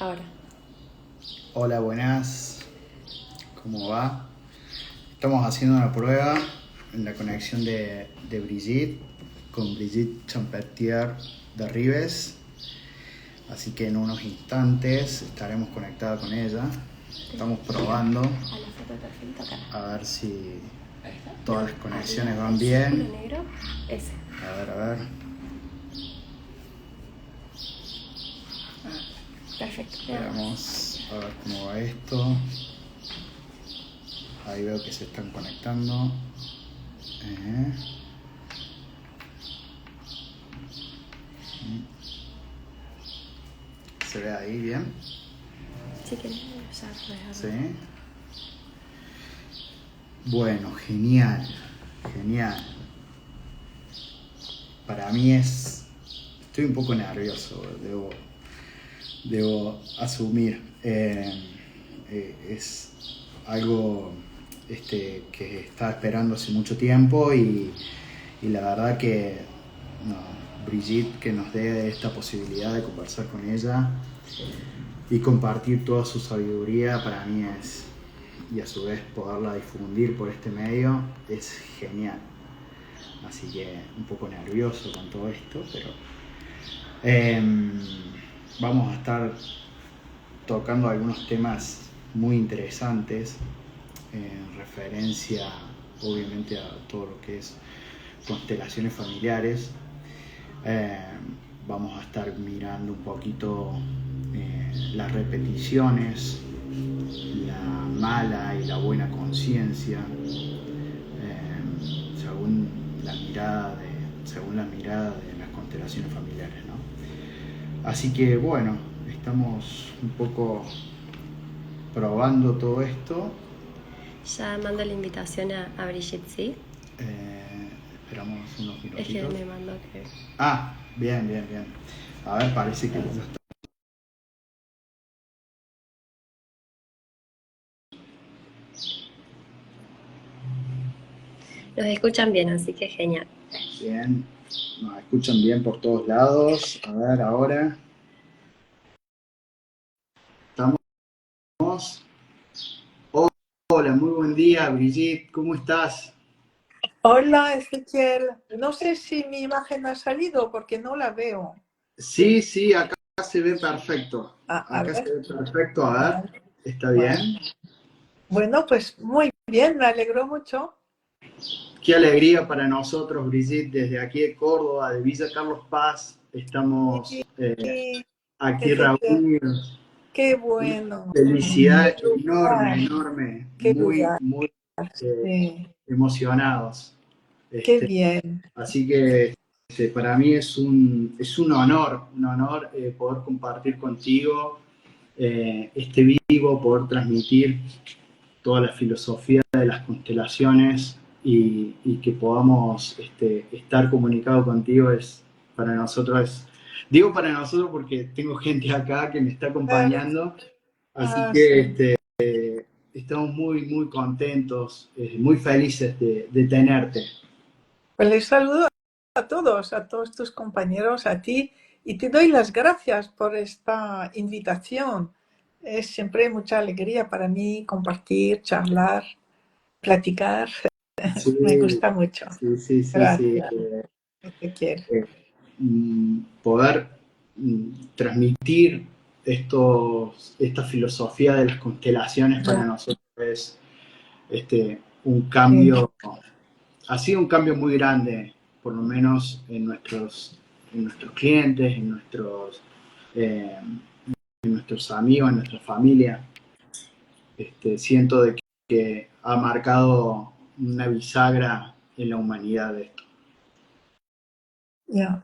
Ahora. Hola, buenas. ¿Cómo va? Estamos haciendo una prueba en la conexión de Brigitte con Brigitte Champetier de Ribes. Así que en unos instantes estaremos conectados con ella. Estamos probando A la foto de perfil toca. a ver si Ahí está. todas No, las conexiones arriba, van el círculo bien. negro, ese. A ver, a ver. Perfecto. Veamos a ver cómo va esto. Ahí veo que se están conectando. ¿Se ve ahí bien? Si querés, ya puedes Sí. abrir. Bueno, genial, genial. Para mí estoy un poco nervioso, debo asumir. Es algo que estaba esperando hace mucho tiempo y la verdad que no, Brigitte que nos dé esta posibilidad de conversar con ella y compartir toda su sabiduría para mí y a su vez poderla difundir por este medio es genial. Así que un poco nervioso con todo esto, pero vamos a estar tocando algunos temas muy interesantes en referencia obviamente a todo lo que es constelaciones familiares. Eh, Vamos a estar mirando un poquito las repeticiones, la mala y la buena conciencia, según según la mirada de las constelaciones familiares, ¿no? Así que bueno, estamos un poco probando todo esto. Ya mando la invitación a Brigitte, ¿sí? Esperamos unos Es que minutitos. me mandó que... Ah, bien, bien, bien. A ver, parece que ya está. Nos escuchan bien, así que genial. Bien, nos escuchan bien por todos lados. A ver, ahora estamos. Hola, muy buen día, Brigitte, ¿cómo estás? Hola, Ezequiel. No sé si mi imagen ha salido porque no la veo. Sí, sí, acá se ve perfecto. A Acá se ver, ve perfecto, a ver, vale, ¿está bien? vale. Bueno, pues muy bien, me alegró mucho. Qué alegría para nosotros, Brigitte, desde aquí de Córdoba, de Villa Carlos Paz, estamos Y, aquí Ezequiel, reunidos. qué Una bueno. felicidad Qué enorme, lugar, enorme, qué muy, lugar. muy Sí, emocionados. qué Este, bien. Así que para mí es un honor poder compartir contigo este vivo, poder transmitir toda la filosofía de las constelaciones y que podamos estar comunicados contigo es para nosotros digo para nosotros porque tengo gente acá que me está Ah, acompañando, así que sí. estamos muy muy contentos, muy felices de tenerte. Pues les saludo a todos tus compañeros, a ti, y te doy las gracias por esta invitación. Es siempre mucha alegría para mí compartir, charlar, platicar. Me Sí, gusta mucho. sí, sí, sí, sí. Gracias, Ezequiel. Eh, Poder transmitir esta filosofía de las constelaciones para nosotros es un Sí, cambio, ha sido un cambio muy grande, por lo menos en nuestros clientes, eh, en nuestros amigos, en nuestra familia. Siento de que ha marcado una bisagra en la humanidad de esto. ya,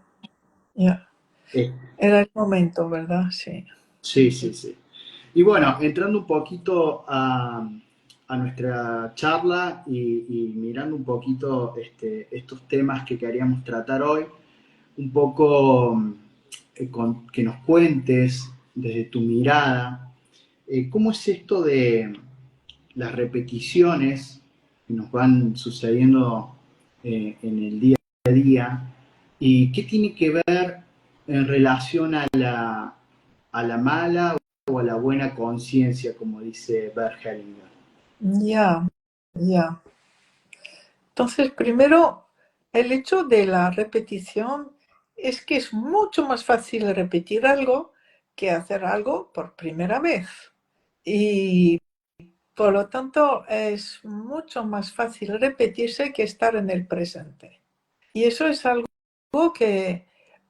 ya. Eh, Era el momento, ¿verdad? Sí. Sí, sí, sí. Y bueno, entrando un poquito a nuestra charla y mirando un poquito estos temas que queríamos tratar hoy, un poco que nos cuentes desde tu mirada, ¿cómo es esto de las repeticiones que nos van sucediendo en el día a día y qué tiene que ver en relación a la mala o a la buena conciencia, como dice Bert Hellinger? Ya, ya. Entonces, primero, el hecho de la repetición es que es mucho más fácil repetir algo que hacer algo por primera vez. Y por lo tanto, es mucho más fácil repetirse que estar en el presente. Y eso es algo que,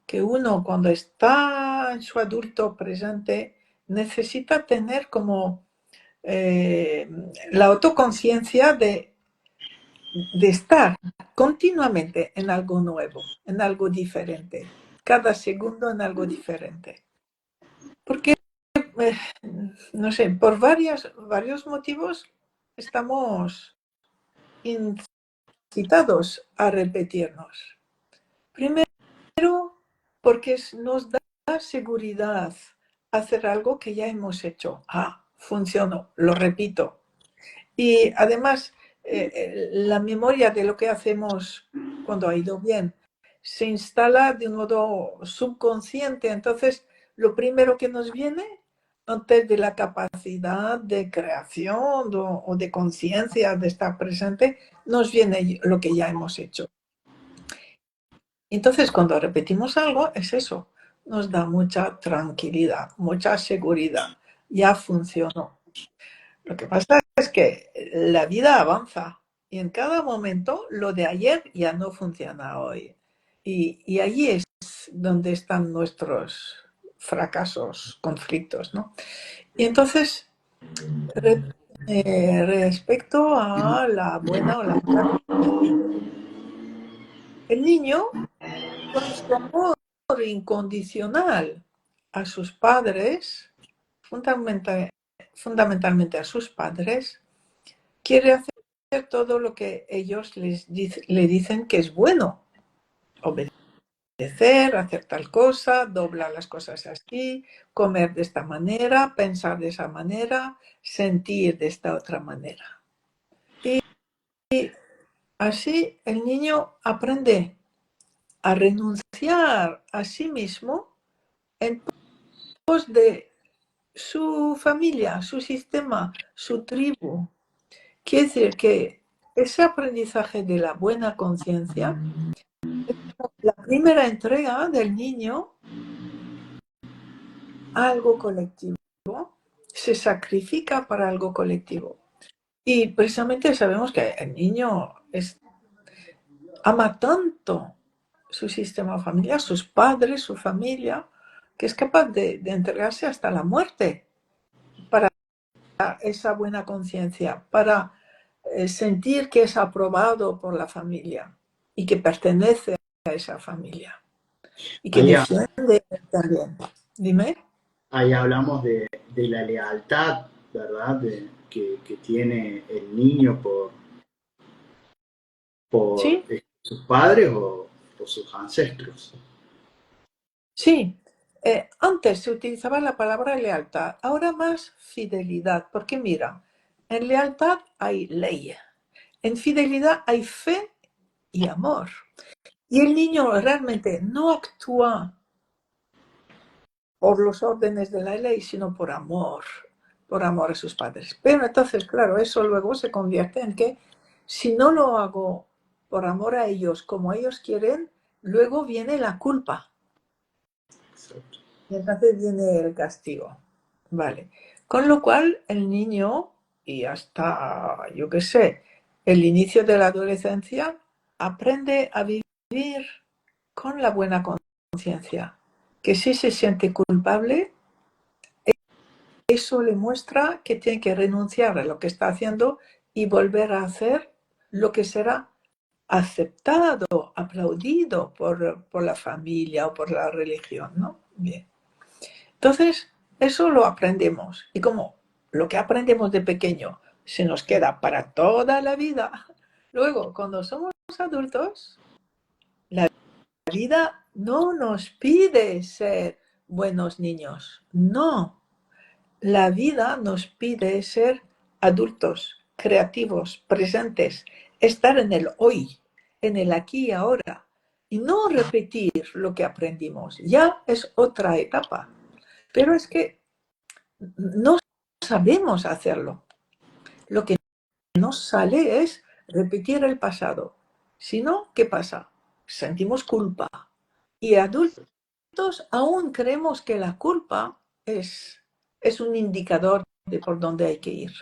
que uno cuando está en su adulto presente necesita tener como la autoconciencia de estar continuamente en algo nuevo, en algo diferente, cada segundo en algo diferente. Porque, no sé, por varios motivos estamos incitados a repetirnos. Primero, porque nos da seguridad hacer algo que ya hemos hecho. Ah, funcionó, lo repito. Y además, la memoria de lo que hacemos cuando ha ido bien se instala de un modo subconsciente. Entonces, lo primero que nos viene, antes de la capacidad de creación o de conciencia de estar presente, nos viene lo que ya hemos hecho. Entonces, cuando repetimos algo, es eso. Nos da mucha tranquilidad, mucha seguridad. Ya funcionó. Lo que pasa es que la vida avanza y en cada momento lo de ayer ya no funciona hoy. Y allí es donde están nuestros fracasos, conflictos, ¿no? Y entonces, respecto a la buena o la mala conciencia, el niño, con su amor incondicional a sus padres, fundamentalmente a sus padres, quiere hacer todo lo que ellos le dicen que es bueno. Obedecer, hacer tal cosa, doblar las cosas así, comer de esta manera, pensar de esa manera, sentir de esta otra manera. Y así el niño aprende a renunciar a sí mismo en pos de su familia, su sistema, su tribu. Quiere decir que ese aprendizaje de la buena conciencia es la primera entrega del niño a algo colectivo, se sacrifica para algo colectivo. Y precisamente sabemos que el niño ama tanto su sistema familiar, sus padres, su familia, que es capaz de entregarse hasta la muerte para esa buena conciencia, para sentir que es aprobado por la familia y que pertenece a esa familia y que Ahí, defiende también. Dime. ahí hablamos de la lealtad, ¿verdad? Que tiene el niño por Sí, sus padres o por sus ancestros. sí. Antes se utilizaba la palabra lealtad, ahora más fidelidad, porque mira, en lealtad hay ley, en fidelidad hay fe y amor. Y el niño realmente no actúa por los órdenes de la ley, sino por amor a sus padres. Pero entonces, claro, eso luego se convierte en que si no lo hago por amor a ellos como ellos quieren, luego viene la culpa. Exacto. Y entonces viene el castigo. Vale. Con lo cual, el niño, y hasta, yo qué sé, el inicio de la adolescencia, aprende a vivir con la buena conciencia. Que si se siente culpable, eso le muestra que tiene que renunciar a lo que está haciendo y volver a hacer lo que será aceptado, aplaudido por la familia o por la religión, ¿no? Bien. Entonces, eso lo aprendemos. Y como lo que aprendemos de pequeño se nos queda para toda la vida, luego, cuando somos adultos, la vida no nos pide ser buenos niños. No. La vida nos pide ser adultos, creativos, presentes, estar en el hoy, en el aquí y ahora, y no repetir lo que aprendimos. Ya es otra etapa. Pero es que no sabemos hacerlo. Lo que nos sale es repetir el pasado. Si no, ¿qué pasa? Sentimos culpa. Y adultos aún creemos que la culpa es un indicador de por dónde hay que ir.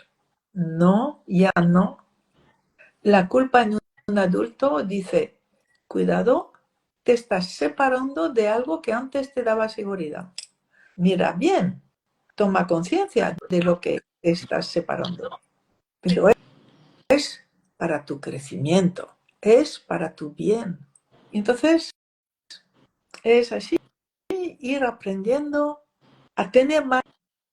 No, ya no. La culpa en un adulto dice, cuidado, te estás separando de algo que antes te daba seguridad. Mira bien, toma conciencia de lo que te estás separando. Pero es para tu crecimiento, es para tu bien. Entonces, es así, ir aprendiendo a tener más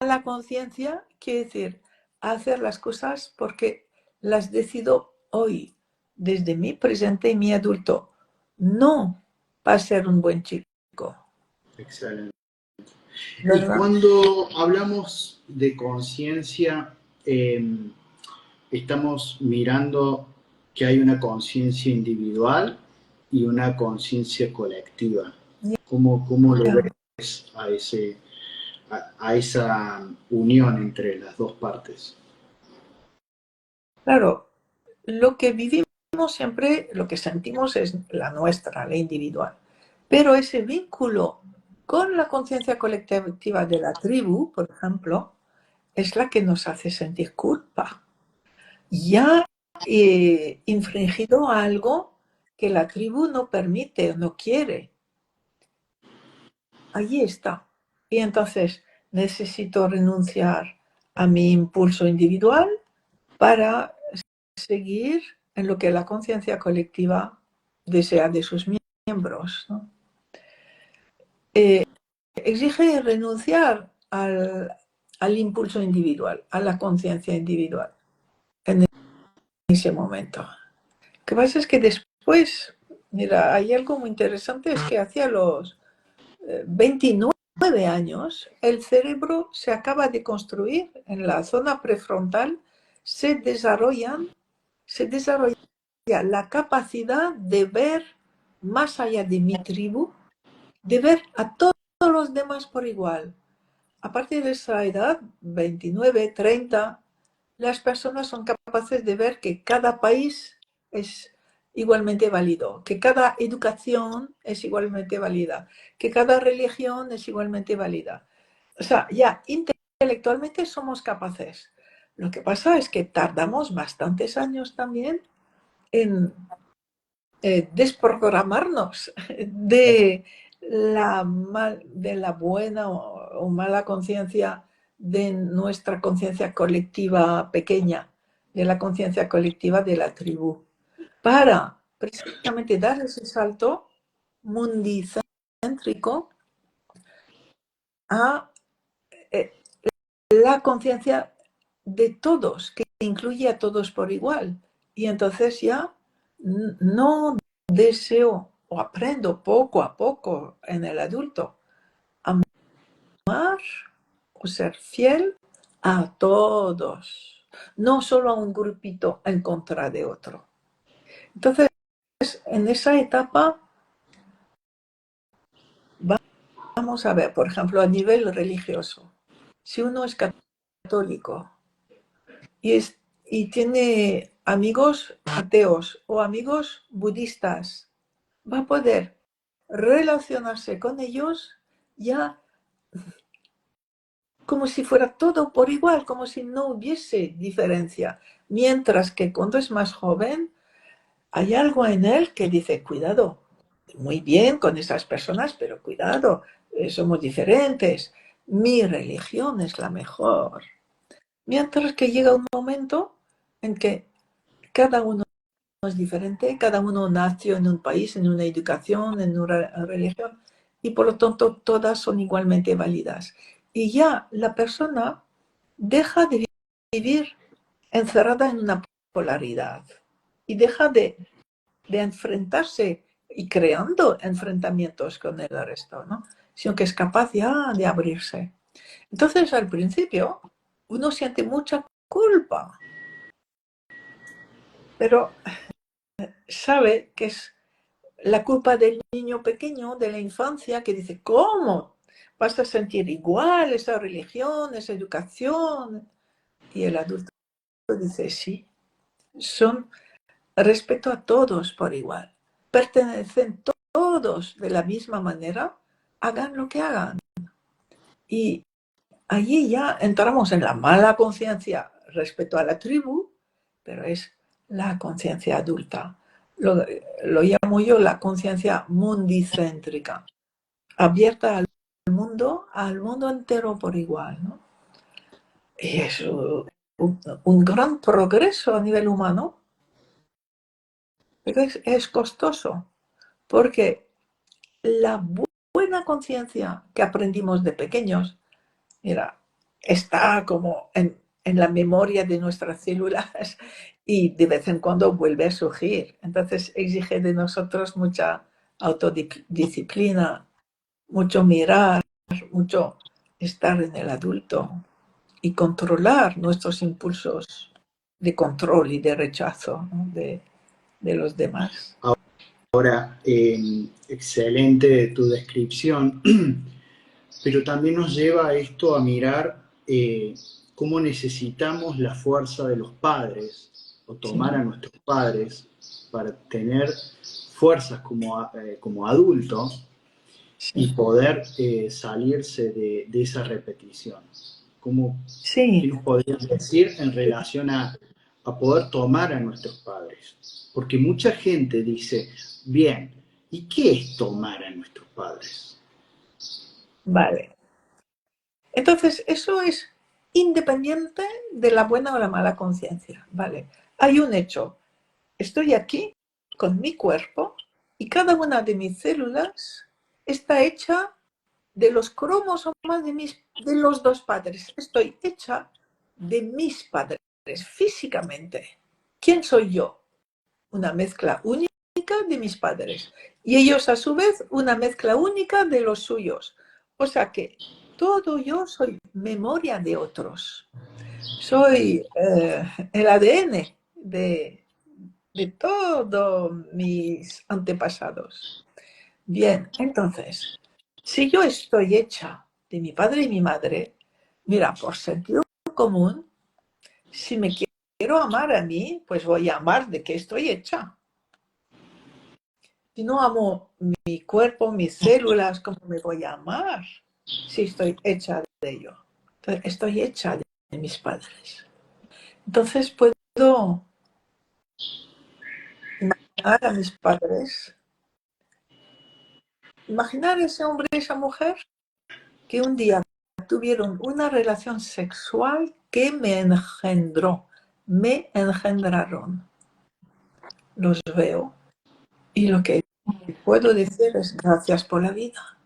la conciencia, quiere decir, a hacer las cosas porque las decido hoy, desde mi presente y mi adulto, no para ser un buen chico. Excelente. Y ¿Verdad? cuando hablamos de conciencia, estamos mirando que hay una conciencia individual y una conciencia colectiva. ¿Cómo lo Ya. ves a esa unión entre las dos partes? Claro, lo que vivimos siempre, lo que sentimos es la nuestra, la individual. Pero ese vínculo con la conciencia colectiva de la tribu, por ejemplo, es la que nos hace sentir culpa. Ya he infringido algo que la tribu no permite o no quiere. Allí está. Y entonces necesito renunciar a mi impulso individual para seguir en lo que la conciencia colectiva desea de sus miembros, ¿no? Exige renunciar al impulso individual, a la conciencia individual en ese momento. Lo que pasa es que después, mira, hay algo muy interesante, es que hacia los 29 años el cerebro se acaba de construir en la zona prefrontal, se desarrolla la capacidad de ver más allá de mi tribu, de ver a todos los demás por igual. A partir de esa edad, 29, 30, las personas son capaces de ver que cada país es igualmente válido, que cada educación es igualmente válida, que cada religión es igualmente válida. O sea, ya intelectualmente somos capaces. Lo que pasa es que tardamos bastantes años también en desprogramarnos de la buena o mala conciencia de nuestra conciencia colectiva pequeña, de la conciencia colectiva de la tribu, para precisamente dar ese salto mundicéntrico a la conciencia de todos, que incluye a todos por igual. Y entonces ya no deseo o aprendo poco a poco en el adulto a amar o ser fiel a todos, no solo a un grupito en contra de otro. Entonces, en esa etapa vamos a ver, por ejemplo, a nivel religioso, si uno es católico y tiene amigos ateos o amigos budistas, va a poder relacionarse con ellos ya como si fuera todo por igual, como si no hubiese diferencia. Mientras que cuando es más joven, hay algo en él que dice, cuidado, muy bien con esas personas, pero cuidado, somos diferentes. Mi religión es la mejor. Mientras que llega un momento en que cada uno es diferente, cada uno nació en un país, en una educación, en una religión, y por lo tanto todas son igualmente válidas. Y ya la persona deja de vivir encerrada en una polaridad y deja de enfrentarse y creando enfrentamientos con el resto, ¿no? Sino que es capaz ya de abrirse. Entonces, al principio, uno siente mucha culpa, pero sabe que es la culpa del niño pequeño, de la infancia, que dice, ¿cómo vas a sentir igual esa religión, esa educación. Y el adulto dice, sí, son respeto a todos por igual, pertenecen todos de la misma manera, hagan lo que hagan. Y allí ya entramos en la mala conciencia respecto a la tribu, pero es la conciencia adulta. Lo llamo yo la conciencia mundicéntrica, abierta al mundo entero por igual, ¿no? Y es un gran progreso a nivel humano, pero es costoso, porque la buena conciencia que aprendimos de pequeños, mira, está como en la memoria de nuestras células y de vez en cuando vuelve a surgir. Entonces exige de nosotros mucha autodisciplina, mucho mirar, mucho estar en el adulto y controlar nuestros impulsos de control y de rechazo, ¿no? de los demás. Ahora, excelente tu descripción, pero también nos lleva a esto a mirar cómo necesitamos la fuerza de los padres o tomar a nuestros padres para tener fuerzas como adultos y poder salirse de esa repetición. ¿Qué nos podrían decir en relación a poder tomar a nuestros padres? Porque mucha gente dice, bien, ¿y qué es tomar a nuestros padres? Vale. Entonces, eso es independiente de la buena o la mala conciencia, ¿vale? Hay un hecho. Estoy aquí con mi cuerpo y cada una de mis células está hecha de los cromosomas de los dos padres. Estoy hecha de mis padres físicamente. ¿Quién soy yo? Una mezcla única de mis padres. Y ellos a su vez una mezcla única de los suyos. O sea que todo yo soy memoria de otros. Soy el ADN de todos mis antepasados. Bien, entonces, si yo estoy hecha de mi padre y mi madre, mira, por sentido común, si me quiero amar a mí, pues voy a amar de qué estoy hecha. Si no amo mi cuerpo, mis células, ¿cómo me voy a amar si estoy hecha de ello? Entonces, estoy hecha de mis padres. Entonces puedo imaginar a mis padres, imaginar ese hombre y esa mujer que un día tuvieron una relación sexual que me engendraron. Los veo y lo que puedo decir es gracias por la vida.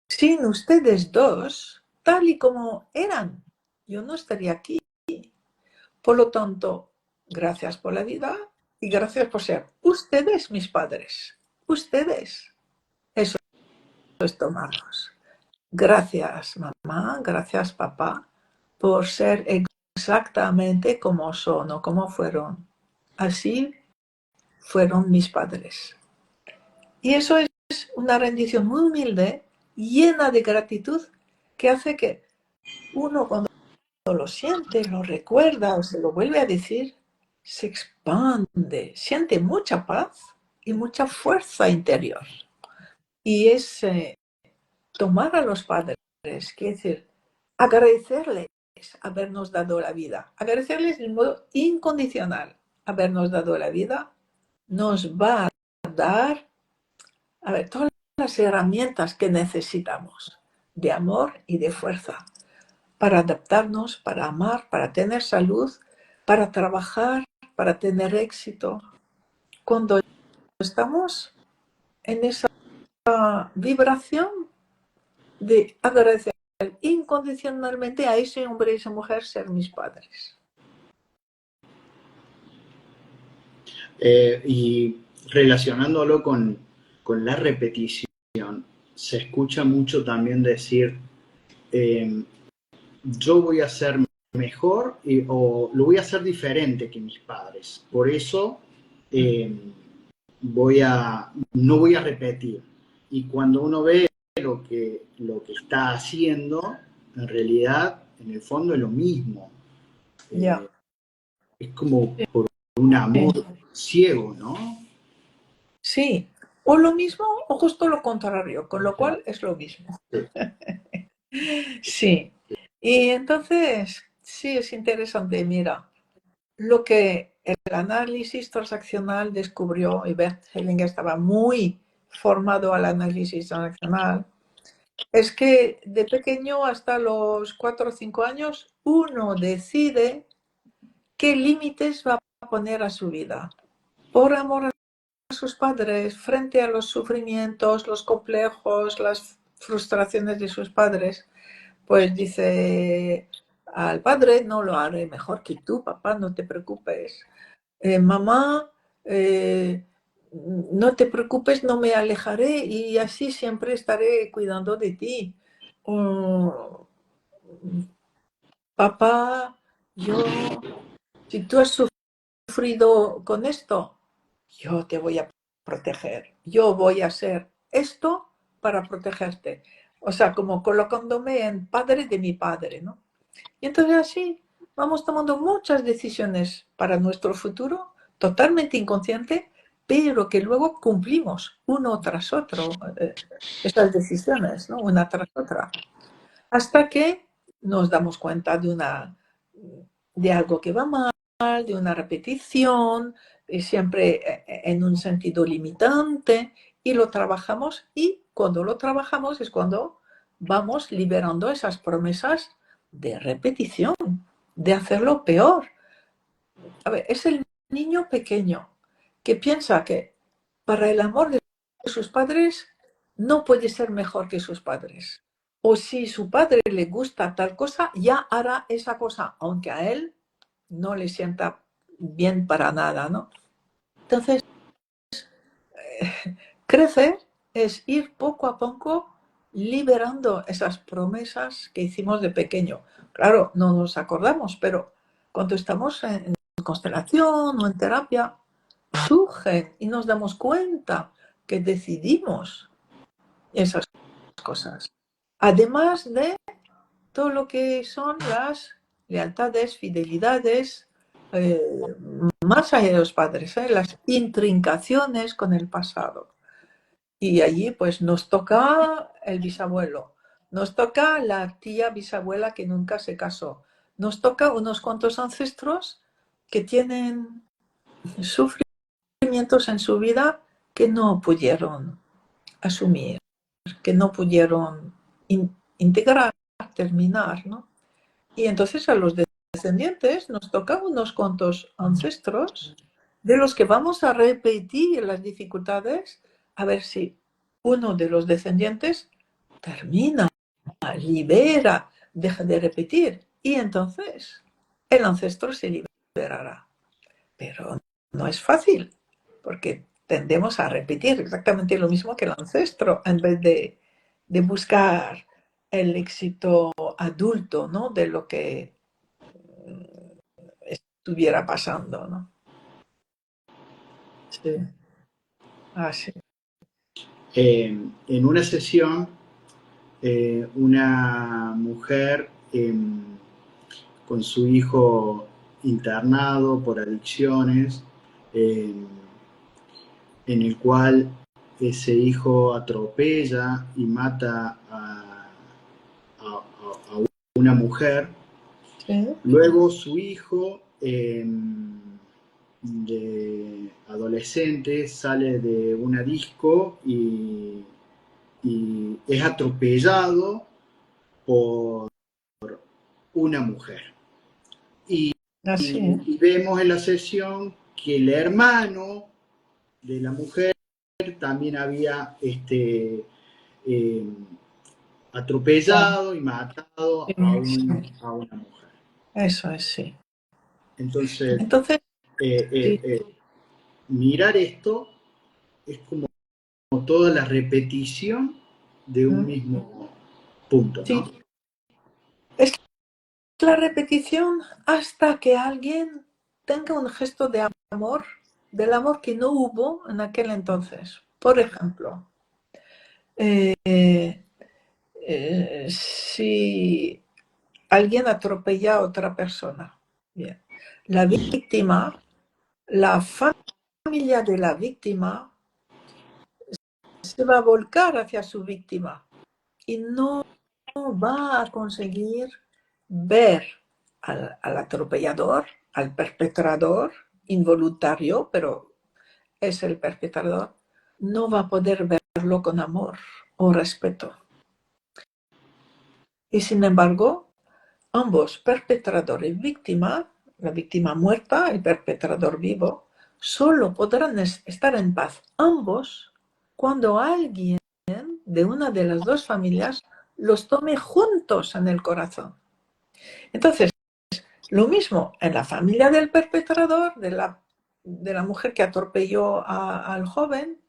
Sin ustedes dos, tal y como eran, yo no estaría aquí. Por lo tanto, gracias por la vida y gracias por ser ustedes mis padres. Ustedes. Eso es tomarlos. Gracias, mamá, gracias, papá, por ser exactamente como son o como fueron. Así fueron mis padres. Y eso es una rendición muy humilde, llena de gratitud, que hace que uno cuando lo siente, lo recuerda o se lo vuelve a decir, se expande, siente mucha paz y mucha fuerza interior. Y es tomar a los padres, quiere decir, agradecerles habernos dado la vida, agradecerles de modo incondicional habernos dado la vida, nos va a dar, a ver, todas las herramientas que necesitamos de amor y de fuerza para adaptarnos, para amar, para tener salud, para trabajar, para tener éxito. Cuando estamos en esa vibración de agradecer incondicionalmente a ese hombre y esa mujer ser mis padres. Y relacionándolo con la repetición, se escucha mucho también decir, yo voy a ser mejor o lo voy a hacer diferente que mis padres. Por eso no voy a repetir. Y cuando uno ve lo que está haciendo, en realidad, en el fondo es lo mismo. Ya. Es como por un amor ciego, ¿no? Sí, o lo mismo o justo lo contrario, con lo cual es lo mismo. Sí, y entonces sí es interesante, mira, lo que el análisis transaccional descubrió, y Bert Hellinger estaba muy formado al análisis transaccional, es que de pequeño hasta los 4 o 5 años uno decide qué límites va a poner a su vida, por amor a sus padres, frente a los sufrimientos, los complejos, las frustraciones de sus padres. Pues dice al padre: no lo haré mejor que tú, papá, no te preocupes. Mamá, no te preocupes, no me alejaré y así siempre estaré cuidando de ti. O, papá, si tú has sufrido con esto, yo te voy a proteger. Yo voy a hacer esto para protegerte. O sea, como colocándome en padre de mi padre, ¿no? Y entonces así vamos tomando muchas decisiones para nuestro futuro, totalmente inconsciente, pero que luego cumplimos uno tras otro estas decisiones, ¿no? Una tras otra, hasta que nos damos cuenta de algo que va mal, de una repetición, siempre en un sentido limitante, y lo trabajamos, y cuando lo trabajamos es cuando vamos liberando esas promesas de repetición, de hacerlo peor. A ver, es el niño pequeño que piensa que para el amor de sus padres no puede ser mejor que sus padres. O si su padre le gusta tal cosa, ya hará esa cosa, aunque a él no le sienta bien para nada, ¿no? Entonces, crecer es ir poco a poco liberando esas promesas que hicimos de pequeño. Claro, no nos acordamos, pero cuando estamos en constelación o en terapia, surgen y nos damos cuenta que decidimos esas cosas. Además de todo lo que son las lealtades, fidelidades, más allá de los padres, las intrincaciones con el pasado. Y allí pues nos toca el bisabuelo, nos toca la tía bisabuela que nunca se casó, nos toca unos cuantos ancestros que tienen sufrimientos en su vida que no pudieron asumir, que no pudieron integrar, terminar, ¿no? Y entonces a los descendientes nos tocan unos cuantos ancestros de los que vamos a repetir las dificultades a ver si uno de los descendientes termina, libera, deja de repetir, y entonces el ancestro se liberará. Pero no es fácil, porque tendemos a repetir exactamente lo mismo que el ancestro en vez de buscar el éxito adulto, ¿no? De lo que estuviera pasando, ¿no? Sí. Así. En una sesión, una mujer con su hijo internado por adicciones, eh, en el cual ese hijo atropella y mata a una mujer. Sí. Luego su hijo de adolescente sale de una disco y es atropellado por una mujer. Así, Y vemos en la sesión que el hermano de la mujer también había eh, atropellado y matado a una mujer. eso es, sí. Entonces, Entonces, eh, sí, eh, eh, mirar esto es como toda la repetición de un mismo punto, sí, ¿no? es la repetición hasta que alguien tenga un gesto de amor, del amor que no hubo en aquel entonces. Por ejemplo, si alguien atropella a otra persona, bien, la víctima, la familia de la víctima se va a volcar hacia su víctima y no va a conseguir ver al atropellador, al perpetrador involuntario, pero es el perpetrador, no va a poder verlo con amor o respeto. Y sin embargo, ambos, perpetrador y víctima, la víctima muerta, el perpetrador vivo, solo podrán estar en paz ambos cuando alguien de una de las dos familias los tome juntos en el corazón. Entonces, lo mismo en la familia del perpetrador, de la mujer que atropelló al joven,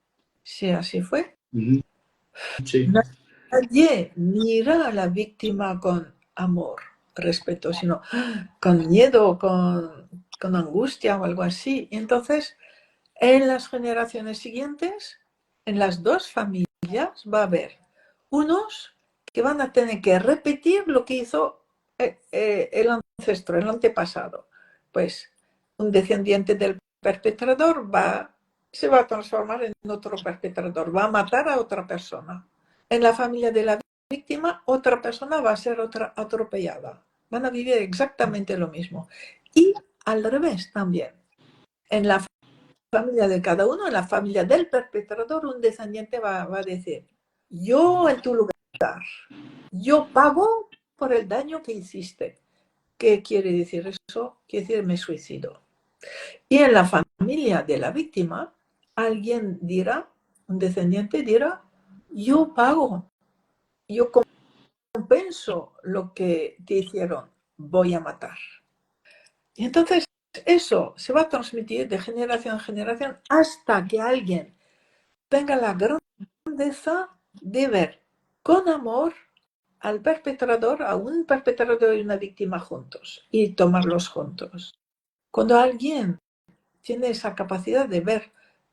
si así fue. Sí. Nadie mira a la víctima con amor, respeto, sino con miedo, con angustia o algo así. Entonces, en las generaciones siguientes, en las dos familias, va a haber unos que van a tener que repetir lo que hizo el ancestro, el antepasado. Pues un descendiente del perpetrador se va a transformar en otro perpetrador, va a matar a otra persona. En la familia de la víctima, otra persona va a ser atropellada. Van a vivir exactamente lo mismo. Y al revés también. En la familia de cada uno, en la familia del perpetrador, un descendiente va a decir, yo en tu lugar, yo pago por el daño que hiciste. ¿Qué quiere decir eso? Quiere decir me suicido. Y en la familia de la víctima, alguien dirá, un descendiente dirá, yo pago, yo compenso lo que te hicieron, voy a matar. Y entonces eso se va a transmitir de generación en generación hasta que alguien tenga la grandeza de ver con amor al perpetrador, a un perpetrador y una víctima juntos y tomarlos juntos. Cuando alguien tiene esa capacidad de ver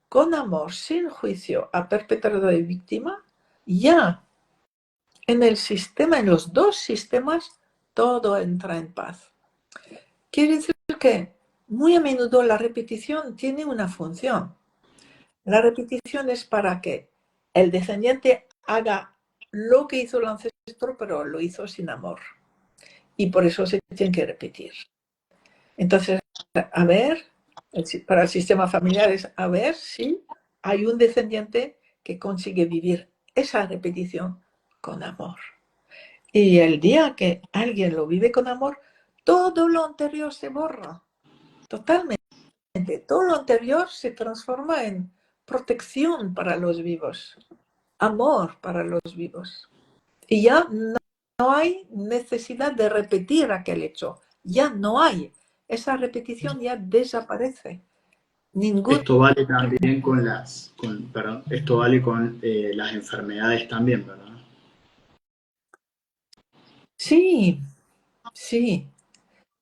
con amor, sin juicio, a perpetrador y víctima, ya en el sistema, en los dos sistemas, todo entra en paz. Quiere decir que muy a menudo la repetición tiene una función. La repetición es para que el descendiente haga lo que hizo el ancestro, pero lo hizo sin amor. Y por eso se tiene que repetir. Entonces, a ver, para el sistema familiar es a ver si hay un descendiente que consigue vivir esa repetición con amor. Y el día que alguien lo vive con amor, todo lo anterior se borra. Totalmente. Todo lo anterior se transforma en protección para los vivos, amor para los vivos. Y ya no hay necesidad de repetir aquel hecho. Ya no hay. Esa repetición ya desaparece. Esto vale también esto vale con las enfermedades también, ¿verdad? Sí, sí.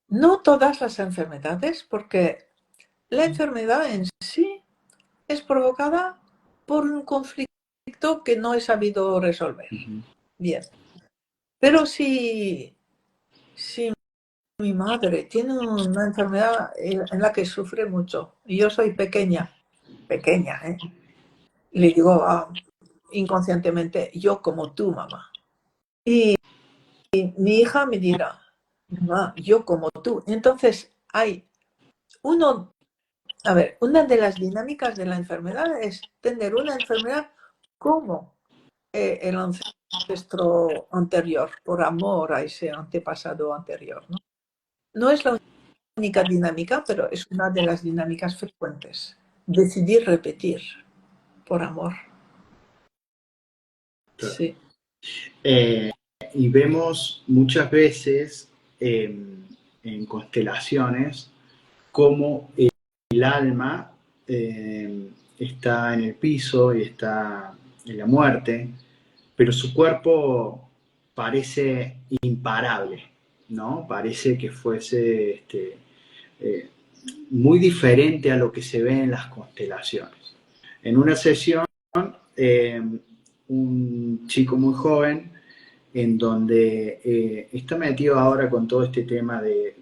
No todas las enfermedades, porque la enfermedad en sí es provocada por un conflicto que no he sabido resolver. Bien. Pero si mi madre tiene una enfermedad en la que sufre mucho y yo soy pequeña, le digo inconscientemente, yo como tú, mamá. Y mi hija me dirá, mamá, yo como tú. Entonces hay una de las dinámicas de la enfermedad es tener una enfermedad como el ancestro anterior, por amor a ese antepasado anterior, ¿no? No es la única dinámica, pero es una de las dinámicas frecuentes. Decidir repetir por amor. Claro. Sí. Y vemos muchas veces en constelaciones cómo el alma está en el piso y está en la muerte, pero su cuerpo parece imparable, ¿no? Parece que fuese muy diferente a lo que se ve en las constelaciones. En una sesión, un chico muy joven en donde está metido ahora con todo este tema de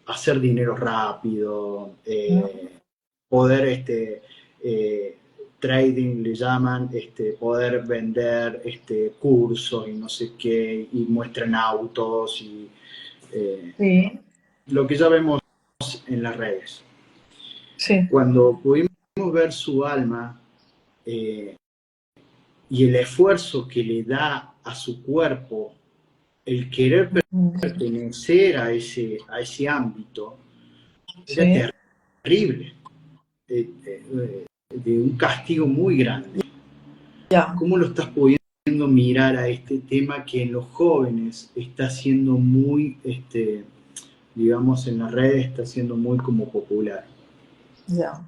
hacer dinero rápido, poder trading le llaman, poder vender cursos y no sé qué, y muestran autos y Sí, lo que ya vemos en las redes. sí. Cuando pudimos ver su alma eh, y el esfuerzo que le da a su cuerpo, el querer pertenecer a ese ámbito, era Sí, terrible, de un castigo muy grande. ya. ¿Cómo lo estás pudiendo mirar a este tema que en los jóvenes está siendo muy, digamos, en las redes está siendo muy como popular? Ya.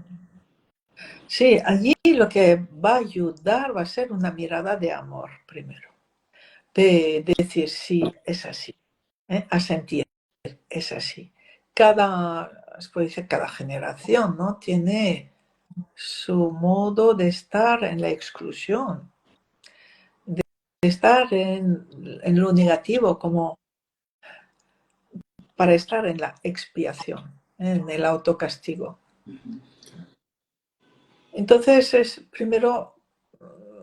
Sí, allí lo que va a ayudar va a ser una mirada de amor primero, de decir sí, es así, a sentir, es así. Se puede decir, cada generación, ¿no? Tiene su modo de estar en la exclusión, de estar en lo negativo, como para estar en la expiación, en el autocastigo. Entonces es primero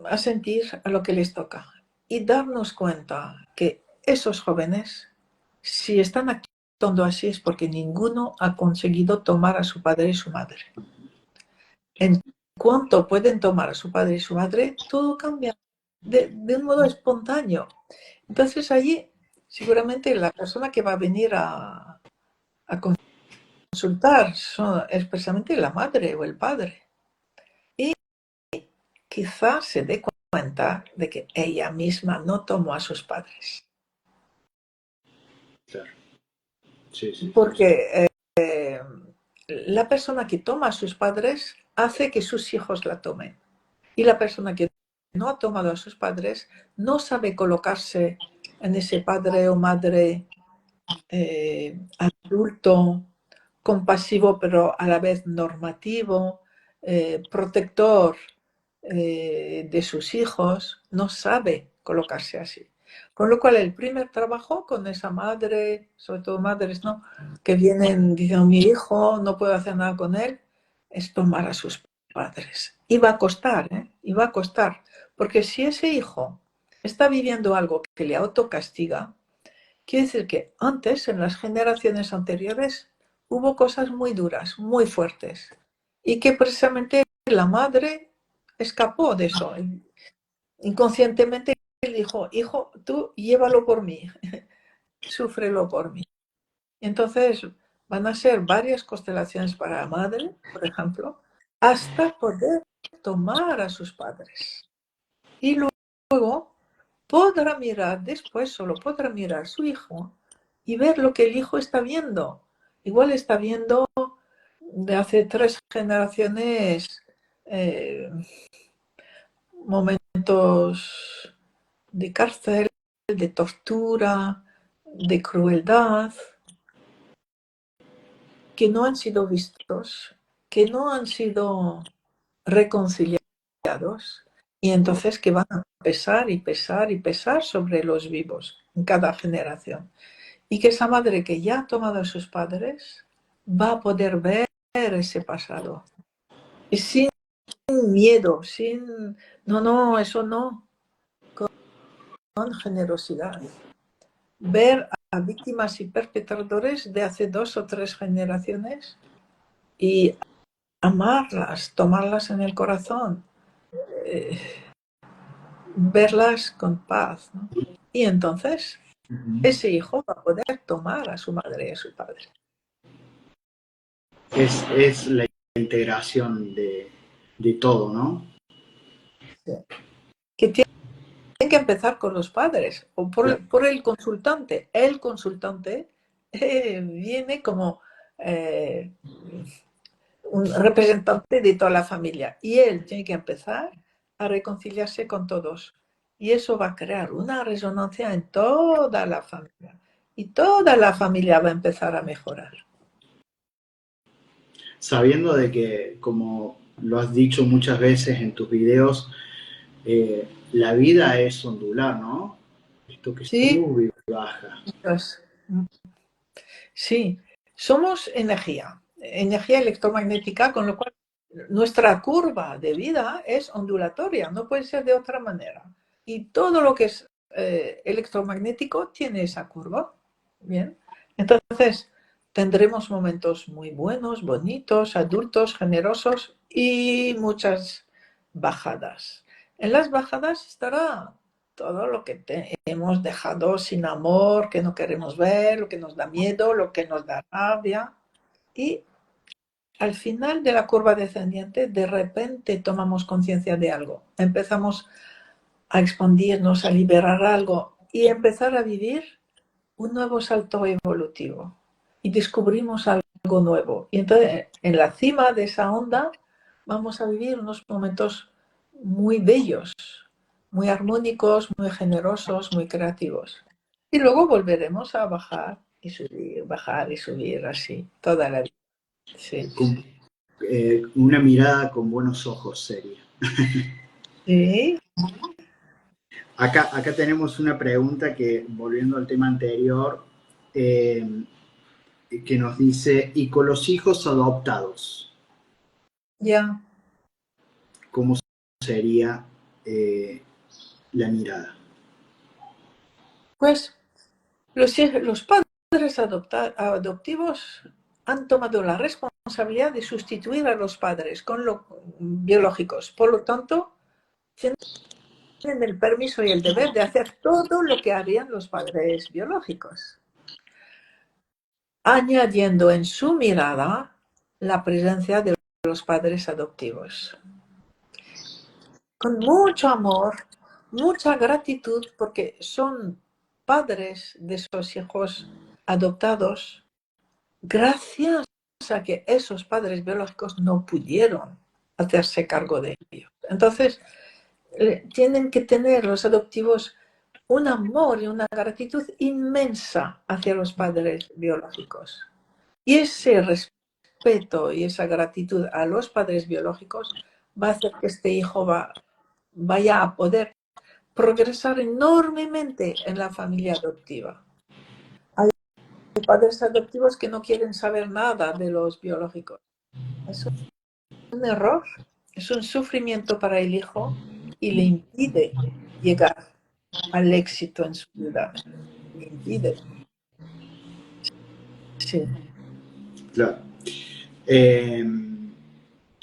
a sentir a lo que les toca y darnos cuenta que esos jóvenes, si están actuando así es porque ninguno ha conseguido tomar a su padre y su madre. En cuanto pueden tomar a su padre y su madre, todo cambia de un modo espontáneo. Entonces allí seguramente la persona que va a venir a consultar es precisamente la madre o el padre. Y quizás se dé cuenta de que ella misma no tomó a sus padres. Claro. Sí, sí, sí. Porque la persona que toma a sus padres hace que sus hijos la tomen. Y la persona que no ha tomado a sus padres no sabe colocarse en ese padre o madre adulto, compasivo, pero a la vez normativo, protector de sus hijos, no sabe colocarse así. Con lo cual, el primer trabajo con esa madre, sobre todo madres, ¿no? Que vienen diciendo, mi hijo, no puedo hacer nada con él, es tomar a sus padres. Y va a costar, ¿eh? Y va a costar. Porque si ese hijo está viviendo algo que le autocastiga, quiere decir que antes, en las generaciones anteriores, hubo cosas muy duras, muy fuertes. Y que precisamente la madre escapó de eso. Inconscientemente él dijo, hijo, tú llévalo por mí, súfrelo por mí. Entonces van a ser varias constelaciones para la madre, por ejemplo, hasta poder tomar a sus padres. Y luego podrá mirar, después solo podrá mirar a su hijo y ver lo que el hijo está viendo. Igual está viendo de hace 3 generaciones momentos de cárcel, de tortura, de crueldad, que no han sido vistos, que no han sido reconciliados, y entonces que van a pesar y pesar y pesar sobre los vivos en cada generación. Y que esa madre que ya ha tomado a sus padres va a poder ver ese pasado. Y sin miedo, sin, no, no, eso no, con generosidad. Ver a víctimas y perpetradores de hace 2 o 3 generaciones y amarlas, tomarlas en el corazón, eh, verlas con paz, ¿no? Y entonces ese hijo va a poder tomar a su madre y a su padre. Es la integración de todo, ¿no? Que tienen que empezar con los padres o Claro. por el consultante. El consultante viene como un representante de toda la familia y él tiene que empezar a reconciliarse con todos. Y eso va a crear una resonancia en toda la familia. Y toda la familia va a empezar a mejorar. Sabiendo de que, como lo has dicho muchas veces en tus videos, la vida es ondular, ¿no? Esto que Sí, sube y baja. pues, sí, somos energía, energía electromagnética, con lo cual nuestra curva de vida es ondulatoria, no puede ser de otra manera. Y todo lo que es electromagnético tiene esa curva. Bien, entonces tendremos momentos muy buenos, bonitos, adultos, generosos y muchas bajadas. En las bajadas estará todo lo que hemos dejado sin amor, que no queremos ver, lo que nos da miedo, lo que nos da rabia. Y al final de la curva descendiente, de repente tomamos conciencia de algo. Empezamos a expandirnos, a liberar algo y empezar a vivir un nuevo salto evolutivo. Y descubrimos algo nuevo. Y entonces, en la cima de esa onda, vamos a vivir unos momentos muy bellos, muy armónicos, muy generosos, muy creativos. Y luego volveremos a bajar y subir así, toda la vida. Sí. Una mirada con buenos ojos sería. Sí, Acá tenemos una pregunta que, volviendo al tema anterior, eh, que nos dice, ¿y con los hijos adoptados? ya. ¿Cómo sería la mirada? Pues los padres adoptivos han tomado la responsabilidad de sustituir a los padres con los biológicos. Por lo tanto, tienen el permiso y el deber de hacer todo lo que harían los padres biológicos, añadiendo en su mirada la presencia de los padres adoptivos. Con mucho amor, mucha gratitud, porque son padres de esos hijos adoptados gracias a que esos padres biológicos no pudieron hacerse cargo de ellos. Entonces, tienen que tener los adoptivos un amor y una gratitud inmensa hacia los padres biológicos. Y ese respeto y esa gratitud a los padres biológicos va a hacer que este hijo vaya a poder progresar enormemente en la familia adoptiva. Hay padres adoptivos que no quieren saber nada de los biológicos. Es un error, es un sufrimiento para el hijo y le impide llegar al éxito en su vida. Le impide. Sí. Claro.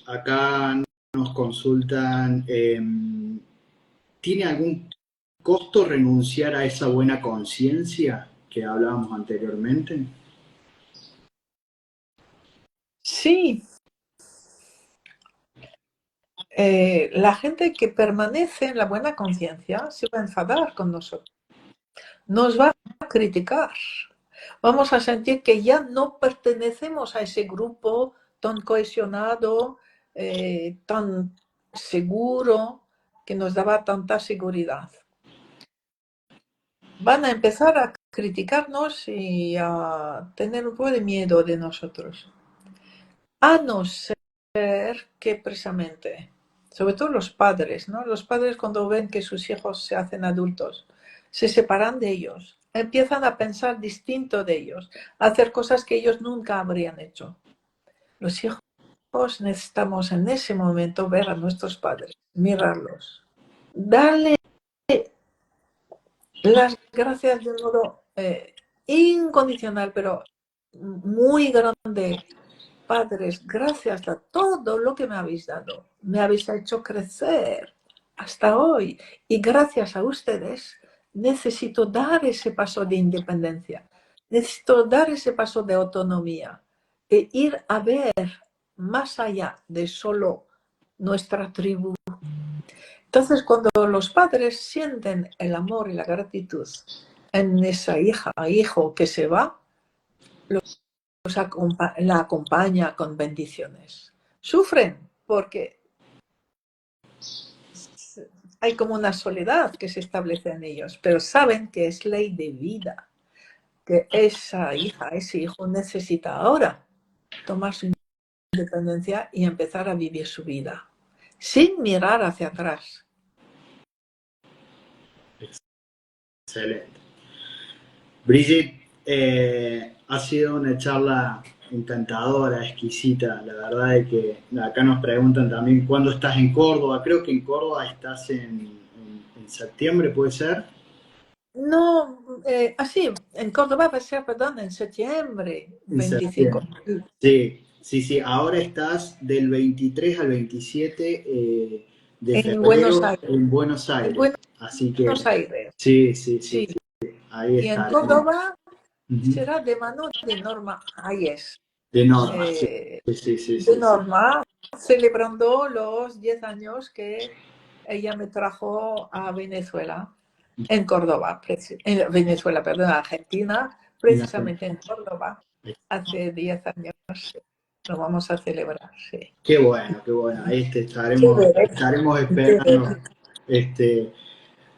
Acá nos consultan, ¿tiene algún costo renunciar a esa buena conciencia que hablábamos anteriormente? Sí, la gente que permanece en la buena conciencia se va a enfadar con nosotros, nos va a criticar, vamos a sentir que ya no pertenecemos a ese grupo tan cohesionado, tan seguro, que nos daba tanta seguridad. Van a empezar a criticarnos y a tener un poco de miedo de nosotros. A no ser que precisamente, sobre todo los padres, ¿no? Los padres cuando ven que sus hijos se hacen adultos, se separan de ellos, empiezan a pensar distinto de ellos, a hacer cosas que ellos nunca habrían hecho. Los hijos necesitamos en ese momento ver a nuestros padres, mirarlos, darle las gracias de un modo incondicional, pero muy grande. Padres, gracias a todo lo que me habéis dado. Me habéis hecho crecer hasta hoy. Y gracias a ustedes necesito dar ese paso de independencia. Necesito dar ese paso de autonomía. E ir a ver más allá de solo nuestra tribu. Entonces, cuando los padres sienten el amor y la gratitud en esa hija o hijo que se va, la acompaña con bendiciones. Sufren porque hay como una soledad que se establece en ellos, pero saben que es ley de vida, que esa hija, ese hijo necesita ahora tomar su independencia y empezar a vivir su vida, sin mirar hacia atrás. Excelente. Brigitte, ha sido una charla encantadora, exquisita. La verdad es que acá nos preguntan también cuándo estás en Córdoba. Creo que en Córdoba estás en septiembre, ¿puede ser? No, sí, en Córdoba va a ser, perdón, en septiembre En 25. septiembre. Sí, sí, sí. Ahora estás del 23 al 27 de En Buenos febrero Aires. en Buenos En Aires. Así que Buenos Aires, sí, sí, sí, sí. sí. Ahí Y en estaremos. Córdoba Ujú. será de mano de Norma Hayes. De Norma, sí, Eh, sí, sí, de sí, sí. Norma, celebrando los 10 años que ella me trajo a Venezuela, en Córdoba, en Venezuela, perdón, Argentina, precisamente en Córdoba, hace 10 años. Lo vamos a celebrar, sí. Qué bueno, qué bueno. Ahí te Qué estaremos ver. esperando.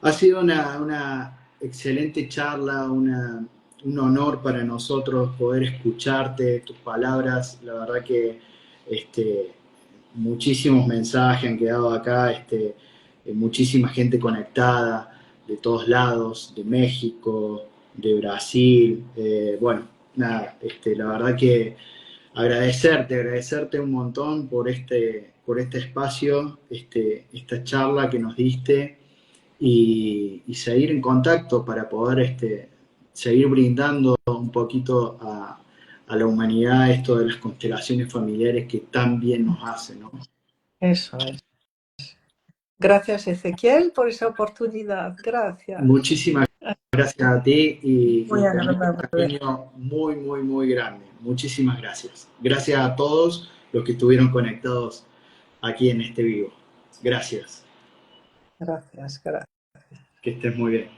Ha sido una excelente charla, un honor para nosotros poder escucharte, tus palabras. La verdad que este, muchísimos mensajes han quedado acá, muchísima gente conectada de todos lados, de México, de Brasil. Bueno, nada, la verdad que agradecerte un montón por este espacio, esta charla que nos diste y seguir en contacto para poder seguir brindando un poquito a la humanidad esto de las constelaciones familiares que tan bien nos hace, ¿no? Eso es. Gracias, Ezequiel, por esa oportunidad. Gracias. Muchísimas gracias a ti Muy y te envío un agradable. cariño muy, muy, muy grande. Muchísimas gracias. Gracias a todos los que estuvieron conectados aquí en este vivo. Gracias. Gracias, gracias. Que estés muy bien.